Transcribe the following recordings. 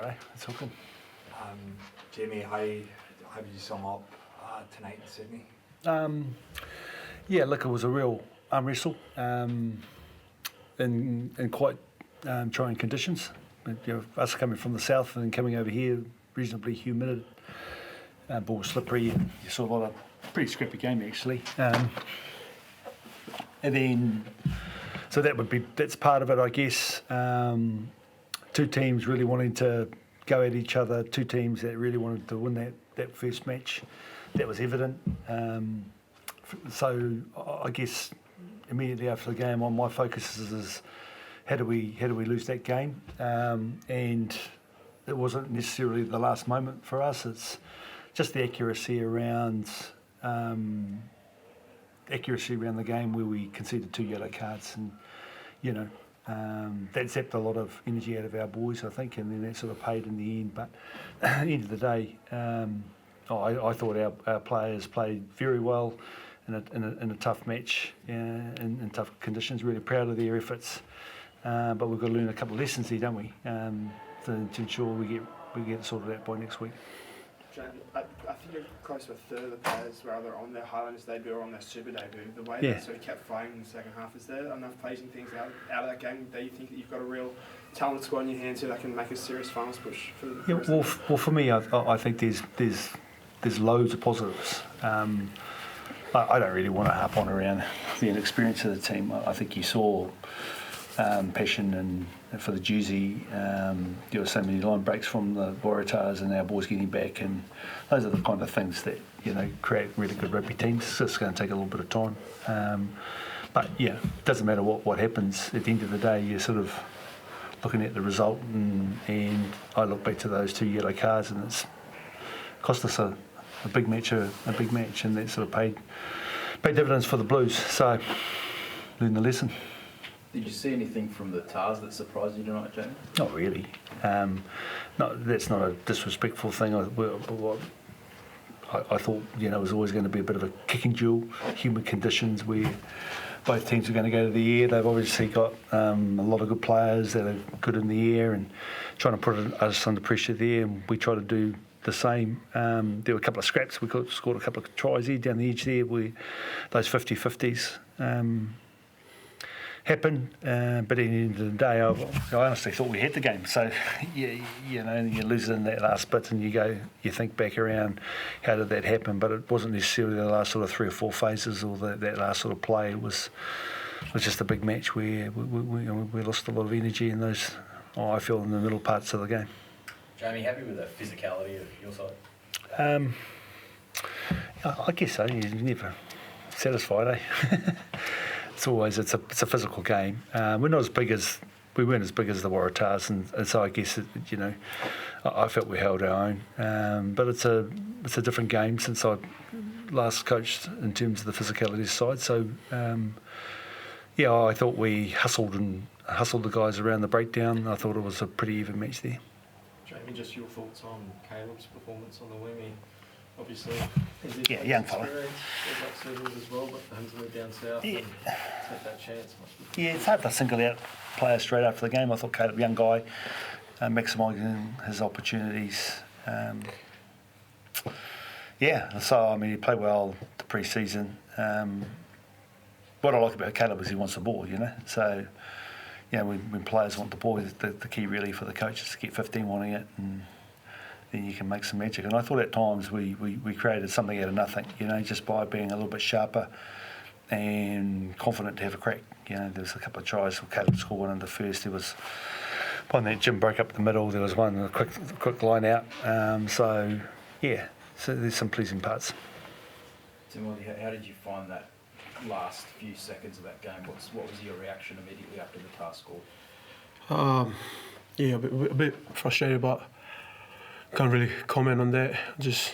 Righto, let's hook 'em. Jamie, how would you sum up tonight in Sydney? Yeah, look, it was a real arm wrestle in quite trying conditions. Us coming from the south and coming over here, reasonably humid, ball slippery, and you saw a lot of pretty scrappy game actually. And then, so that's part of it, I guess. Two teams really wanting to go at each other, two teams that really wanted to win that first match. That was evident. So I guess immediately after the game, my focus is how do we lose that game? And it wasn't necessarily the last moment for us. It's just the accuracy around the game where we conceded 2 yellow cards, and that zapped a lot of energy out of our boys, I think, and then that sort of paid in the end. But at the end of the day, I thought our players played very well in a tough match, in tough conditions. Really proud of their efforts, but we've got to learn a couple of lessons here, don't we, to ensure we get it sorted out by next week. Jamie, I think you're close to a third of the players, whether on their Highlanders debut or on their Super debut. The way they sort of kept fighting in the second half, is there enough pleasing things out of that game that you think that you've got a real talented squad in your hands here that can make a serious finals push for the rest of well, for me, I think there's loads of positives. I don't really want to harp on around the inexperience of the team. I think you saw passion and for the jersey. There were so many line breaks from the Waratahs and our boys getting back, and those are the kind of things that create really good rugby teams. So it's going to take a little bit of time, but yeah, it doesn't matter what happens. At the end of the day, you're sort of looking at the result, and I look back to those 2 yellow cards, and it's cost us a big match, and that sort of paid dividends for the Blues. So learn the lesson. Did you see anything from the Tars that surprised you tonight, Jamie? Not really. That's not a disrespectful thing. I thought it was always going to be a bit of a kicking duel, humid conditions where both teams are going to go to the air. They've obviously got a lot of good players that are good in the air and trying to put us under pressure there, and we try to do the same. There were a couple of scraps. We scored a couple of tries here down the edge there where those 50-50s happen, but at the end of the day, I honestly thought we had the game. So, you lose it in that last bit, and you think back around, how did that happen? But it wasn't necessarily the last sort of 3 or 4 phases or that last sort of play. It was just a big match where we lost a lot of energy in those. I feel in the middle parts of the game. Jamie, happy with the physicality of your side? I guess so. You're never satisfied, eh? It's a physical game. We weren't as big as the Waratahs, and so I guess I felt we held our own. But it's a different game since I last coached in terms of the physicality side. So I thought we hustled the guys around the breakdown. I thought it was a pretty even match there. Jamie, just your thoughts on Caleb's performance on the wing. Obviously, young fella. As well, but for him to move down south and take that chance must be. Yeah, it's hard to single out players straight after the game. I thought Caleb, young guy, maximising his opportunities. So he played well the pre-season. What I like about Caleb is he wants the ball, So, when players want the ball, the key really for the coach is to get 15 wanting it, and then you can make some magic. And I thought at times we created something out of nothing, just by being a little bit sharper and confident to have a crack. There was a couple of tries. Caleb scored one in the first. There was one that Jim broke up the middle. There was one, a quick line out. So there's some pleasing parts. Timoci, how did you find that last few seconds of that game? What was your reaction immediately after the task scored? A bit frustrated, but can't really comment on that. Just,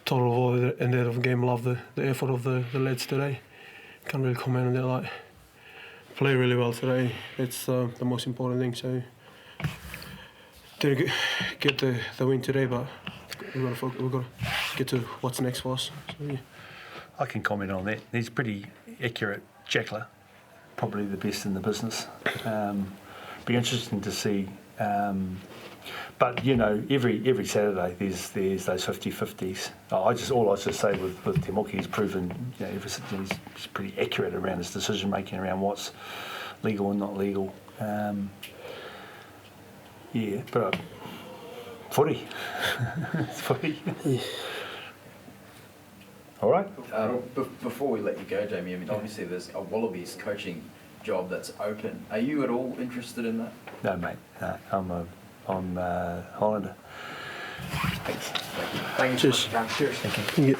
total of all the end of the game. Love the effort of the lads today. Can't really comment on that. Play really well today. It's the most important thing. So didn't get the win today, but we've got to get to what's next for us. So, I can comment on that. He's pretty accurate jackler, probably the best in the business. be interesting to see. But you know, every Saturday there's those 50-50s. All I just say with Timoci, he's proven, you know, he's pretty accurate around his decision making around what's legal and not legal. Yeah, but footy, it's footy. All right. Before we let you go, Jamie, I mean, obviously there's a Wallabies coaching job that's open. Are you at all interested in that? No, mate. No, I'm Highlander. Thanks. Thank you. Cheers. Cheers. Thank you. Yeah.